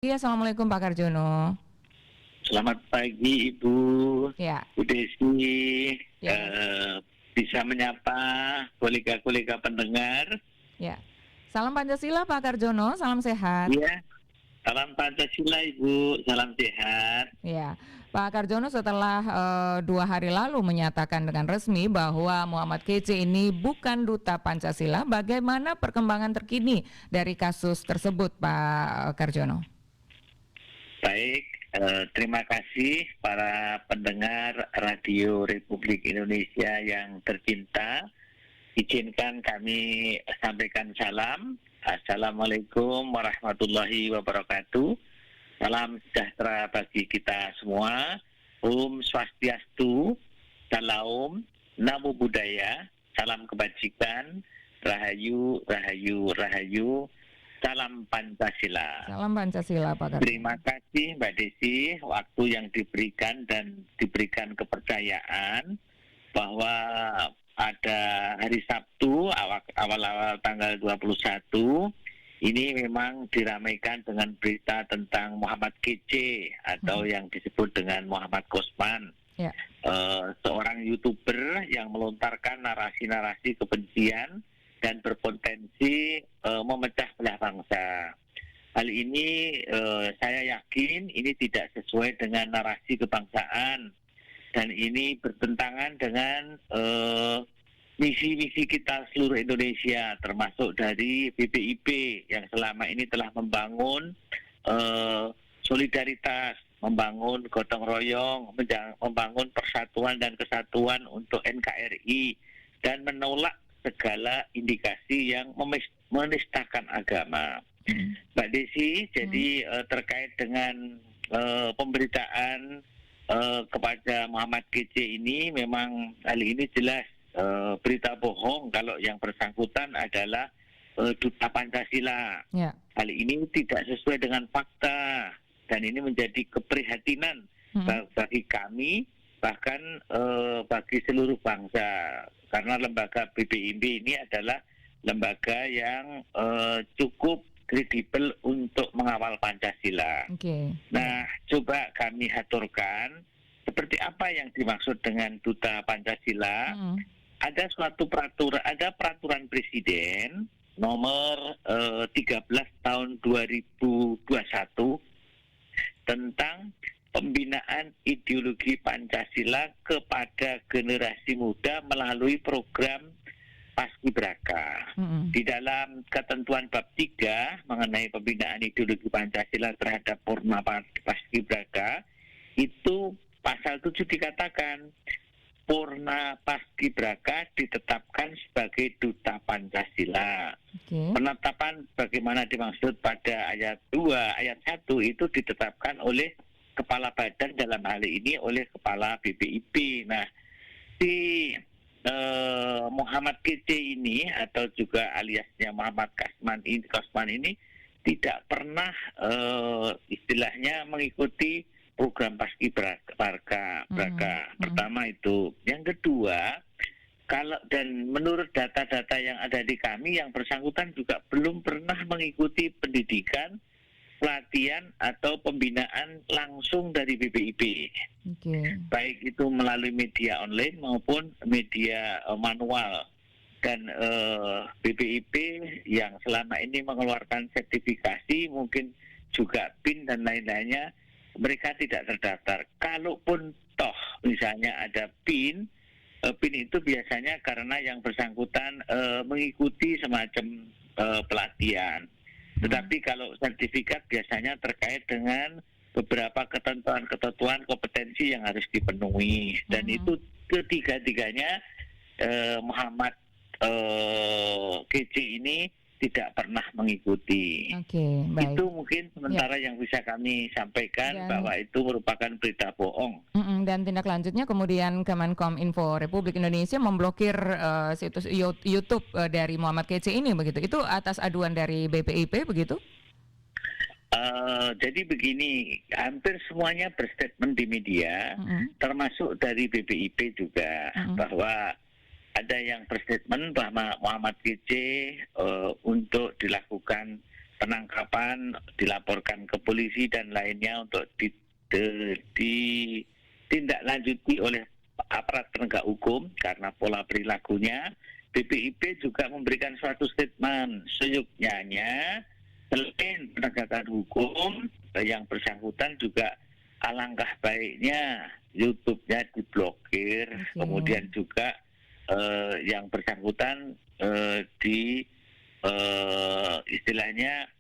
Iya, Assalamualaikum Pak Karjono. Selamat pagi Ibu, Ya, Bu Desi, ya, bisa menyapa kolega-kolega pendengar. ya. Salam Pancasila Pak Karjono, salam sehat. Ya, salam Pancasila Ibu, salam sehat. Ya, Pak Karjono setelah 2 hari lalu menyatakan dengan resmi bahwa Muhammad Kece ini bukan duta Pancasila, bagaimana perkembangan terkini dari kasus tersebut Pak Karjono? Baik, terima kasih para pendengar Radio Republik Indonesia yang tercinta. Izinkan kami sampaikan salam. Assalamualaikum warahmatullahi wabarakatuh. Salam sejahtera bagi kita semua. Om Swastiastu, Salam, Namo Buddhaya, salam kebajikan, Rahayu, Rahayu, Rahayu, salam Pancasila. Salam Pancasila Pak Karjono. Terima kasih Mbak Desi, waktu yang diberikan dan diberikan kepercayaan bahwa pada hari Sabtu awal-awal tanggal 21 ini memang diramaikan dengan berita tentang Muhammad Kece atau yang disebut dengan Muhammad Kosman. Ya. Seorang YouTuber yang melontarkan narasi-narasi kebencian dan berpotensi memecah belah bangsa. Hal ini saya yakin ini tidak sesuai dengan narasi kebangsaan dan ini bertentangan dengan misi-misi kita seluruh Indonesia, termasuk dari BPIP yang selama ini telah membangun solidaritas, membangun gotong royong, membangun persatuan dan kesatuan untuk NKRI dan menolak segala indikasi yang menistakan agama. Mbak Desi, jadi terkait dengan pemberitaan kepada Muhammad Kece ini, memang hal ini jelas berita bohong kalau yang bersangkutan adalah duta Pancasila. Ya. Hal ini tidak sesuai dengan fakta dan ini menjadi keprihatinan bagi kami, bahkan bagi seluruh bangsa, karena lembaga BPIP ini adalah lembaga yang cukup kredibel untuk mengawal Pancasila. Oke. Nah, coba kami aturkan seperti apa yang dimaksud dengan duta Pancasila. Ada suatu peraturan Presiden nomor 13 tahun 2021 tentang pembinaan ideologi Pancasila kepada generasi muda melalui program Paskibraka. Di dalam ketentuan bab 3 mengenai pembinaan ideologi Pancasila terhadap Purna Paskibraka, itu pasal 7 dikatakan Purna Paskibraka ditetapkan sebagai duta Pancasila. Penetapan bagaimana dimaksud pada ayat 2, ayat 1 itu ditetapkan oleh Kepala Badan, dalam hal ini oleh Kepala BPIP. Nah, si Muhammad Kece ini atau juga aliasnya Muhammad Kosman ini tidak pernah istilahnya mengikuti program Paskibraka. Pertama itu. Yang kedua, kalau dan menurut data-data yang ada di kami, yang bersangkutan juga belum pernah mengikuti pendidikan, pelatihan atau pembinaan langsung dari BPIP. Baik itu melalui media online maupun media manual. Dan BPIP yang selama ini mengeluarkan sertifikasi, mungkin juga PIN dan lain-lainnya, mereka tidak terdaftar. Kalaupun toh misalnya ada PIN itu biasanya karena yang bersangkutan mengikuti semacam pelatihan. Tetapi kalau sertifikat biasanya terkait dengan beberapa ketentuan kompetensi yang harus dipenuhi. Dan itu ketiga-tiganya Muhammad Kece ini tidak pernah mengikuti. Baik. Itu mungkin sementara yang bisa kami sampaikan, bahwa itu merupakan berita bohong. Dan tindak lanjutnya kemudian Kemenkominfo Republik Indonesia memblokir situs YouTube dari Muhammad Kece ini, begitu? Itu atas aduan dari BPIP, begitu? Jadi begini, hampir semuanya berstatement di media, termasuk dari BPIP juga, bahwa ada yang berstatement bahwa Muhammad Kece untuk dilakukan penangkapan dilaporkan ke polisi dan lainnya untuk ditindaklanjuti oleh aparat penegak hukum karena pola perilakunya. BPIP juga memberikan suatu statement seyuknya selain penegakan hukum yang bersangkutan juga alangkah baiknya YouTube-nya diblokir, kemudian juga yang bersangkutan istilahnya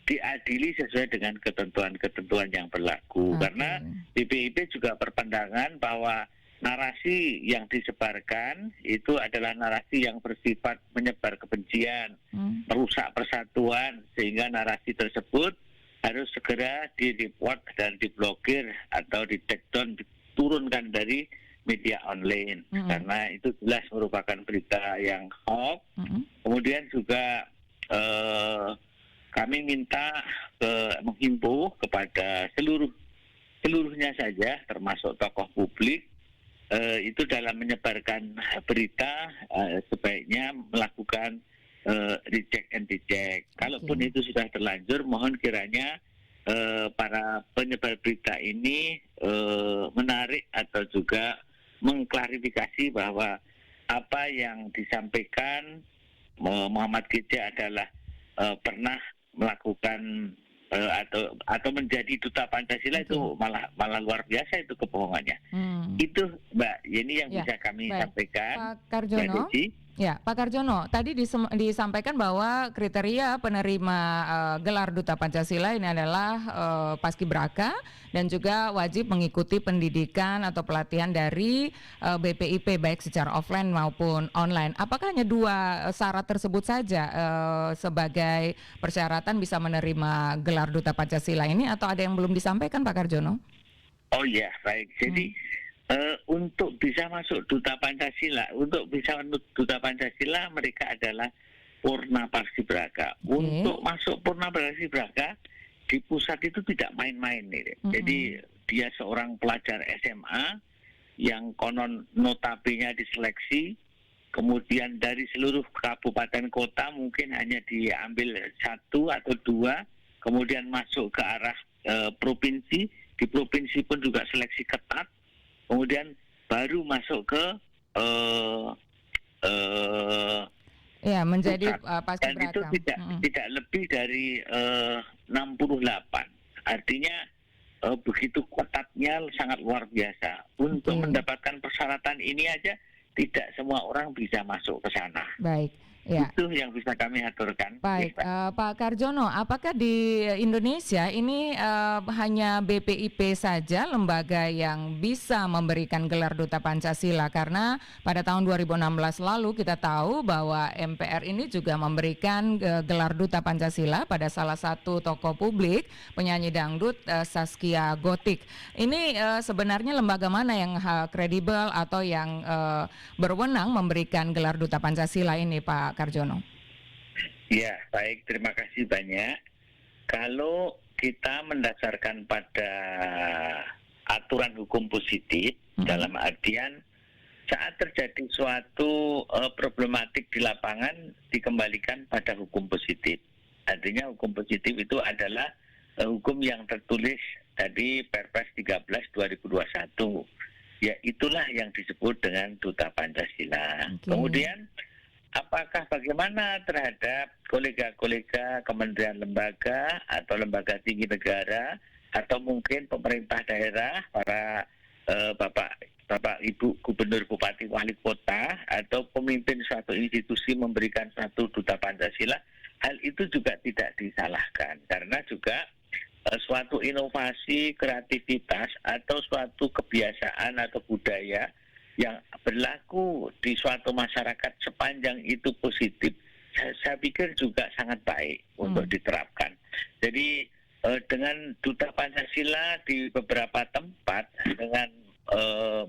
diadili sesuai dengan ketentuan-ketentuan yang berlaku. Karena BPIP juga berpandangan bahwa narasi yang disebarkan itu adalah narasi yang bersifat menyebar kebencian, merusak persatuan, sehingga narasi tersebut harus segera direport dan diblokir atau di-take down, diturunkan dari media online, karena itu jelas merupakan berita yang hoax. Kemudian juga kami minta menghimbau kepada seluruhnya saja, termasuk tokoh publik, itu dalam menyebarkan berita sebaiknya melakukan reject and deject. Kalaupun itu sudah terlanjur, mohon kiranya para penyebar berita ini menarik atau juga mengklarifikasi bahwa apa yang disampaikan Muhammad KC adalah pernah melakukan atau menjadi duta Pancasila, itu malah luar biasa itu kebohongannya. Itu Mbak Yeni yang bisa kami sampaikan. Pak Karjono. Ya, Pak Karjono, tadi disampaikan bahwa kriteria penerima gelar Duta Pancasila ini adalah paskibraka dan juga wajib mengikuti pendidikan atau pelatihan dari BPIP baik secara offline maupun online. Apakah hanya 2 syarat tersebut saja sebagai persyaratan bisa menerima gelar Duta Pancasila ini, atau ada yang belum disampaikan, Pak Karjono? Oh iya, baik. Jadi untuk bisa masuk Duta Pancasila, mereka adalah Purna Paskibraka. Untuk masuk Purna Paskibraka di pusat itu tidak main-main nih. Jadi dia seorang pelajar SMA yang konon notabene diseleksi, kemudian dari seluruh kabupaten kota mungkin hanya diambil 1 atau 2, kemudian masuk ke arah provinsi. Di provinsi pun juga seleksi ketat, kemudian baru masuk ke menjadi paskibraka. Dan itu tidak lebih dari 68. Artinya begitu ketatnya, sangat luar biasa. Untuk mendapatkan persyaratan ini aja tidak semua orang bisa masuk ke sana. Baik. Ya. Itu yang bisa kami aturkan. Baik, Pak Karjono, apakah di Indonesia ini hanya BPIP saja lembaga yang bisa memberikan gelar Duta Pancasila? Karena pada tahun 2016 lalu kita tahu bahwa MPR ini juga memberikan gelar Duta Pancasila pada salah satu tokoh publik, penyanyi dangdut Zaskia Gotik. Ini sebenarnya lembaga mana yang kredibel atau yang berwenang memberikan gelar Duta Pancasila ini, Pak Karjono? Ya, baik, terima kasih banyak. Kalau kita mendasarkan pada aturan hukum positif, dalam artian saat terjadi suatu problematik di lapangan dikembalikan pada hukum positif. Artinya hukum positif itu adalah hukum yang tertulis tadi Perpres 13 2021. Ya, itulah yang disebut dengan Duta Pancasila. Kemudian apakah bagaimana terhadap kolega-kolega kementerian lembaga atau lembaga tinggi negara atau mungkin pemerintah daerah, para Bapak Ibu Gubernur, Bupati, Wali Kota atau pemimpin suatu institusi memberikan suatu Duta Pancasila, hal itu juga tidak disalahkan karena juga suatu inovasi, kreativitas atau suatu kebiasaan atau budaya yang berlaku di suatu masyarakat sepanjang itu positif, saya pikir juga sangat baik untuk diterapkan. Jadi dengan Duta Pancasila di beberapa tempat dengan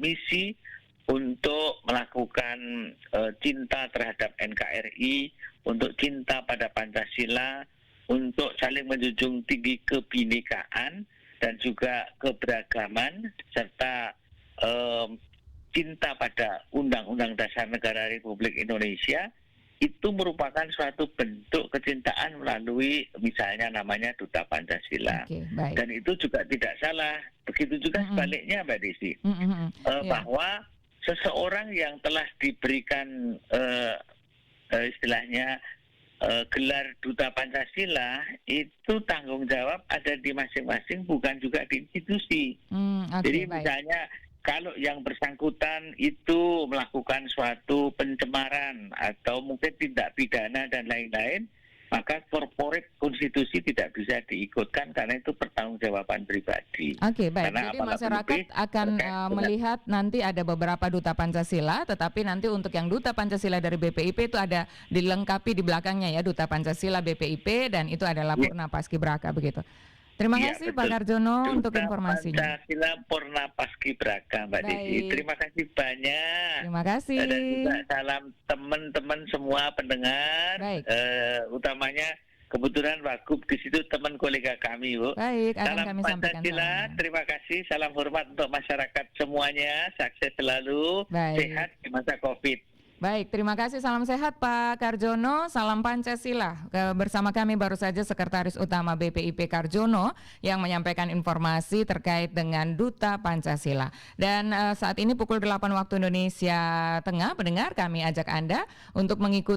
misi untuk melakukan cinta terhadap NKRI, untuk cinta pada Pancasila, untuk saling menjunjung tinggi kebinekaan dan juga keberagaman, serta cinta pada Undang-Undang Dasar Negara Republik Indonesia, itu merupakan suatu bentuk kecintaan melalui misalnya namanya Duta Pancasila. Oke, baik. Dan itu juga tidak salah. Begitu juga Mm-mm. sebaliknya Mbak Desi. Ya. Bahwa seseorang yang telah diberikan istilahnya gelar Duta Pancasila itu tanggung jawab ada di masing-masing, bukan juga di institusi. Oke, Jadi baik. misalnya kalau yang bersangkutan itu melakukan suatu pencemaran atau mungkin tindak pidana dan lain-lain, maka corporate konstitusi tidak bisa diikutkan karena itu pertanggungjawaban pribadi. Oke, baik. Karena Jadi apalagi masyarakat akan terkait dengan- melihat nanti ada beberapa duta Pancasila, tetapi nanti untuk yang duta Pancasila dari BPIP itu ada dilengkapi di belakangnya ya, duta Pancasila BPIP, dan itu adalah Ya. Purna Paskibraka begitu. Terima Iya, kasih betul. Pak Karjono untuk Duta informasinya. Pancasila Purna Paskibraka, Mbak Desi. Baik. Terima kasih banyak. Terima kasih. Dan juga salam teman-teman semua pendengar, Baik. Utamanya kebetulan Wagub di situ teman kolega kami, Bu. Baik, akan Salam kami sampaikan Pancasila, salamnya. terima kasih, salam hormat untuk masyarakat semuanya, sukses selalu, Baik. sehat di masa COVID. Baik, terima kasih. Salam sehat Pak Karjono, salam Pancasila. Bersama kami baru saja Sekretaris Utama BPIP Karjono yang menyampaikan informasi terkait dengan Duta Pancasila. Dan saat ini pukul 8 waktu Indonesia Tengah, pendengar, kami ajak Anda untuk mengikuti